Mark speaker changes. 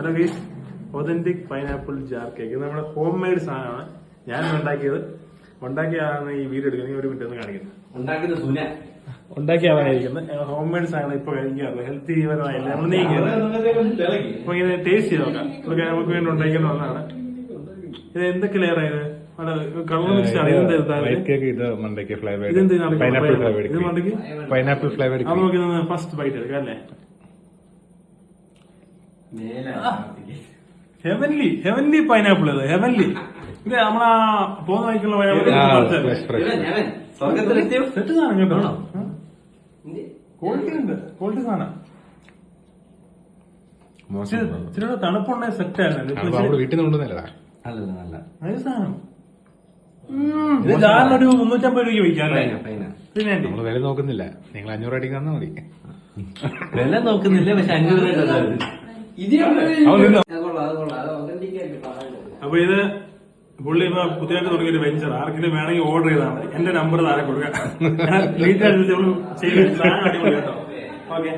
Speaker 1: Hello guys, authentic pineapple jar cake. ഇത് നമ്മുടെ home made സാധനമാണ്. ഞാനാണ് ഉണ്ടാക്കിയതാണ് ഈ വീഡിയോ എടുക്കുന്നത്. ഒരു മിനിറ്റ് ഒന്ന് കാണിക്കുന്നത്. ഉണ്ടാക്കിയാവാനായിരിക്കുന്നത് ഹോം മെയ്ഡ് സാധനം ഇപ്പൊ കഴിക്കാറില്ല, ഹെൽത്തി പരമായില്ല. നമ്മൾ നീങ്ങിയത് അപ്പൊ ഇങ്ങനെ ടേസ്റ്റ് ചെയ്ത് നോക്കാം. ഇതൊക്കെ നമുക്ക് വേണ്ടി ഉണ്ടാക്കുന്ന ഒന്നാണ്. ഇത് എന്തൊക്കെ ലെയർ ആയത്? കളർ മിക്സ് ആണ്.
Speaker 2: Pineapple flavour.
Speaker 1: അത് നോക്കി ഫസ്റ്റ് ബൈറ്റ് എടുക്കാം അല്ലേ? Heavenly pineapple. ഇത് ഹെവൻലി. ഇത് നമ്മളാ പോകുന്ന വഴിക്കുള്ള സെറ്റ് സാധനം കേട്ടോ. ക്വാളിറ്റി ഉണ്ട്, ക്വാളിറ്റി സാധനം. ഇച്ചിരി തണുപ്പുണ്ടായ സെറ്റ് ആയിരുന്നു.
Speaker 2: വീട്ടിൽ നിന്ന് കൊണ്ടുവന്നല്ലടാ.
Speaker 1: അത് സാധനം ഇത് സാറിന് ഒരു 350 രൂപയ്ക്ക് വയ്ക്കാം അല്ലേ? പിന്നെ
Speaker 2: നമ്മള് വില നോക്കുന്നില്ല. നിങ്ങൾ 500 അടിക്ക് തന്നാ മതി.
Speaker 3: വില നോക്കുന്നില്ല, പക്ഷെ 500
Speaker 1: അപ്പൊ ഇത് പുള്ളി ഇപ്പൊ പുതിയതായിട്ട് തുടങ്ങിയൊരു വെഞ്ചർ. ആർക്കെങ്കിലും വേണമെങ്കിൽ ഓർഡർ ചെയ്താൽ മതി. എന്റെ നമ്പർ താഴെ കൊടുക്കാം. ഡീറ്റെയിൽസ് ചെയ്ത് സാധനം അടിപൊളി കേട്ടോ. ഓക്കെ.